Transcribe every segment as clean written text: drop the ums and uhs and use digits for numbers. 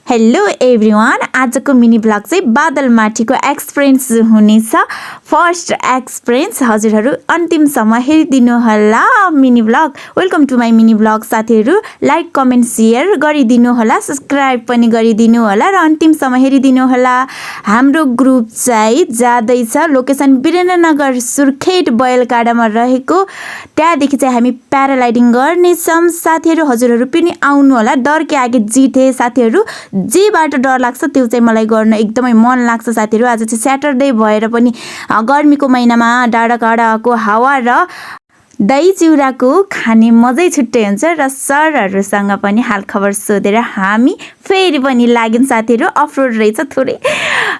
Hello everyone, आजको mini blog चाहिँ बादलमाथिको एक्सपिरियन्स हुनेछ। फर्स्ट एक्सपिरियन्स हजुरहरू अन्तिमसम्म हेरिदिनु होला। Mini blog welcome to my mini blog. साथीहरू लाइक कमेन्ट सेयर गरिदिनु होला, सब्सक्राइब पनि गरिदिनु होला र अन्तिमसम्म हेरिदिनु होला। हाम्रो ग्रुप चाहिँ जाँदैछ लोकेसन वीरेन्द्रनगर सुर्खेत बयलकाडामा रहेको, त्यहाँदेखि चाहिँ हामी प्याराग्लाइडिङ गर्नेछौँ। साथीहरू हजुरहरू पनि आउनु होला। डर के आगे जिते साथीहरू, जेबाट डर लाग्छ त्यो चाहिँ मलाई गर्न एकदमै मन लाग्छ। साथीहरू आज चाहिँ स्याटरडे भएर पनि गर्मीको महिनामा डाँडाकाँडाको हावा र दही चिउराको खाने मजै छुट्टै हुन्छ र सरहरूसँग पनि हालखबर सोधेर हामी फेरि पनि लाग्यौँ। साथीहरू अफरोड रहेछ, थोरै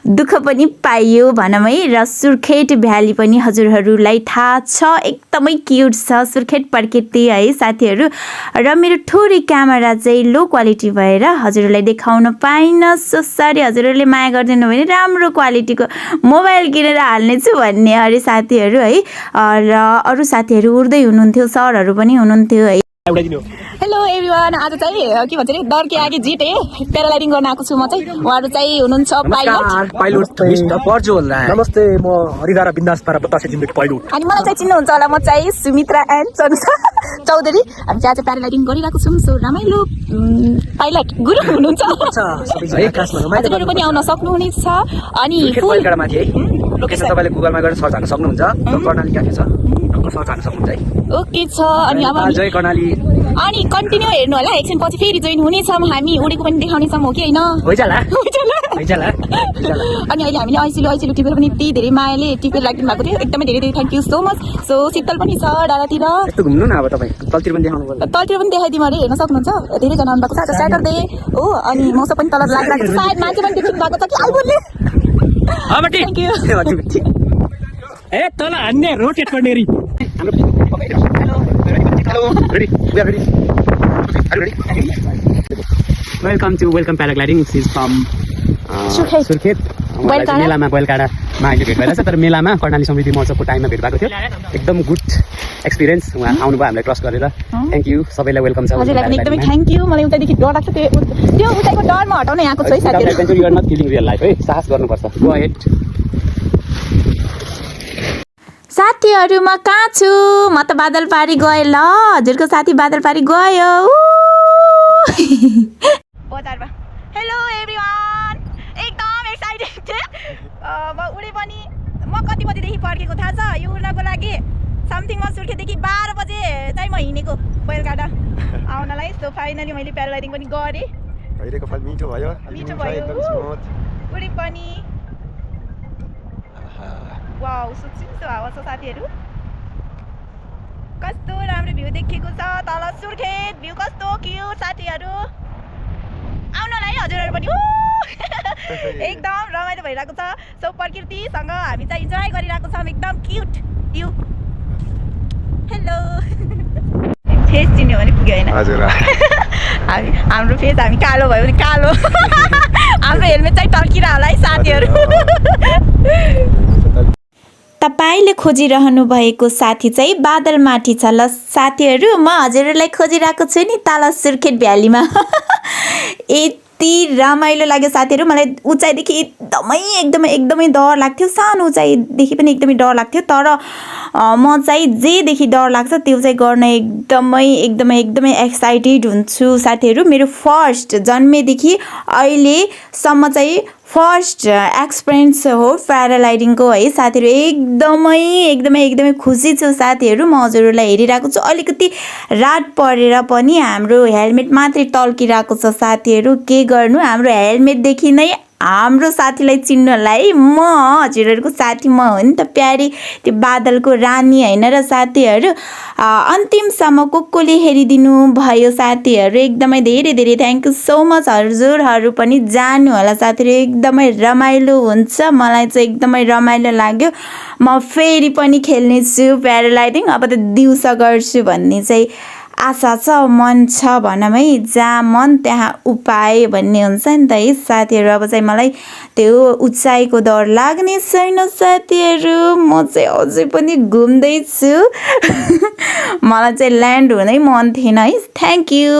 दुःख पनि पाइयो भनौँ है। र सुर्खेत भ्याली पनि हजुरहरूलाई थाहा छ, एकदमै क्युट छ सुर्खेत प्रकृति है साथीहरू। र मेरो थोरै क्यामेरा चाहिँ लो क्वालिटी भएर हजुरहरूलाई देखाउन पाइनँ, सो सरी। हजुरहरूले माया गरिदिनु भने राम्रो क्वालिटीको मोबाइल किनेर हाल्नेछु भन्ने अरे साथीहरू है। र अरू साथीहरू उड्दै हुनुहुन्थ्यो, सरहरू पनि हुनुहुन्थ्यो है। हेलो एभ्रिवान, आज चाहिँ के भन्छ नि डर के आगे जिते प्याराग्लाइडिङ गर्न आएको छु म चाहिँ। उहाँहरू चाहिँ हुनुहुन्छ पाइलट मिस्टर पर्जु होला। नमस्ते, म हरिदारा बिन्दासपारा बतासे जिन्दगी पाइलट। अनि मलाई चाहिँ चिन्नुहुन्छ होला, म चाहिँ सुमित्रा एन्ड चौधरी। हामी चाहिँ आज प्याराग्लाइडिङ गरिरहेको छौँ। सो रमाइलो पाइलट गुरु हुनुहुन्छ, हजुरहरू पनि आउन सक्नुहुनेछ। अनि लोकेसन तपाईँले गुगलमा गएर सर्च हाल्न सक्नुहुन्छ। कर्णाली क्या छ सर्च हाल्न सक्नुहुन्छ है। ओके छ। अनि अब जय कर्णाली। अनि कन्टिन्यू हेर्नु होला, एकछिन पछि फेरि जोइन हुनेछौँ। हामी उडेको पनि देखाउनेछौँ, हो कि होइन? अनि अहिले हामीले ऐसिलो टिपेर पनि यति धेरै मायाले टिपेर राखिदिनु भएको थियो, एकदमै धेरै धेरै thank you so much. So शीतल पनि छ डाँडातिर, यस्तो घुम्नु न। अब तपाईँ तलतिर पनि देखाउनु पर्छ, तलतिर पनि देखाइदिउँ अरे, हेर्न सक्नुहुन्छ। धेरैजना आउनु भएको छ, स्याटरडे हो। अनि मौसम पनि तल लागिरहेको छ, सायद मान्छे पनि देखिनु भएको छ कि आइपुग्ने। Thank you. ए तल हान्ने रोटेट गर्ने री। Welcome paragliding is from Surkhet. मेलामा बयलकाडामा अहिले भेट भइरहेछ, तर मेलामा कर्णाली समृद्धि महोत्सवको टाइममा भेट भएको थियो। एकदम गुड एक्सपिरियन्स। उहाँ आउनुभयो हामीलाई ट्रस्ट गरेर, थ्याङ्क यू। सबैलाई वेलकम छ। हजुरलाई पनि एकदमै थ्याङ्क यू। मलाई उतादेखि डर लाग्छ, त्यो उताको डर म हटाउन यहाँको छु है साथीहरू। You are not killing real life है, साहस गर्नुपर्छ। Go ahead. साथीहरू म कहाँ छु? म त बादलपारी गएँ ल। हजुरको साथी बादलपारी गयो बजारमा। हेलो एभ्रिवान, एकदम एक्साइटेड थिएँ। म उडे पनि म कति बजीदेखि पर्खेको थाहा छ यो उड्नको लागि? समथिङ म सुर्खेतदेखि 12 बजे चाहिँ म हिँडेको बयलकाडा आउनलाई। सो फाइनली मैले प्याराग्लाइडिङ पनि गरेँ। भइरहेको फल मिठो भयो, उडे पनि। वाउ, सुचिसो हावा छ साथीहरू। कस्तो राम्रो भ्यू देखेको छ तल सुर्खेत। भ्यू कस्तो क्युट साथीहरू, आउनलाई हजुरहरू पनि एकदम रमाइलो भइरहेको छ। सो प्रकृतिसँग हामी चाहिँ इन्जोय गरिरहेको छौँ, एकदम क्युट भ्यू। हेलो फेस चिन्यो भने पुग्यो होइन? हजुर। हाम्रो फेस हामी कालो भयो भने कालो हाम्रो हेलमेट चाहिँ टर्किरह होला है साथीहरू। तपाईँले खोजिरहनु भएको साथी चाहिँ बादलमाथि छ ल साथीहरू। म हजुरहरूलाई खोजिरहेको छु नि तल सुर्खेत भ्यालीमा। यति रमाइलो लाग्यो साथीहरू। मलाई उचाइदेखि एकदमै डर लाग्थ्यो, सानो उचाइदेखि पनि एकदमै डर लाग्थ्यो। तर म चाहिँ जेदेखि डर लाग्छ त्यो चाहिँ गर्न एकदमै एक्साइटेड हुन्छु साथीहरू। मेरो फर्स्ट जन्मेदेखि अहिलेसम्म चाहिँ फर्स्ट एक्सपिरियन्स हो प्याराग्लाइडिङको है साथीहरू। एकदमै खुसी छु साथीहरू। म हजुरहरूलाई हेरिरहेको छु। अलिकति रात परेर पनि हाम्रो हेलमेट मात्रै टल्किरहेको छ साथीहरू। के गर्नु, हाम्रो हेलमेटदेखि नै हाम्रो साथीलाई चिन्नलाई म हजुरहरूको साथी म हो नि त, प्यारी त्यो बादलको रानी होइन र साथीहरू। अन्तिमसम्म कसले हेरिदिनु भयो साथीहरू, एकदमै धेरै थ्याङ्क यू सो मच। हजुरहरू पनि जानु होला साथीहरू, एकदमै रमाइलो हुन्छ। मलाई चाहिँ एकदमै रमाइलो लाग्यो। म फेरि पनि खेल्नेछु प्याराग्लाइडिङ। अब त दिउँसो गर्छु भन्ने चाहिँ आशा छ, मन छ भनौँ है। जहाँ मन त्यहाँ उपाय भन्ने हुन्छ नि त है साथीहरू। अब चाहिँ मलाई त्यो उचाइको डर लाग्ने छैन साथीहरू। म चाहिँ अझै पनि घुम्दैछु। मलाई चाहिँ ल्यान्ड हुनै मन थिएन है। Thank you.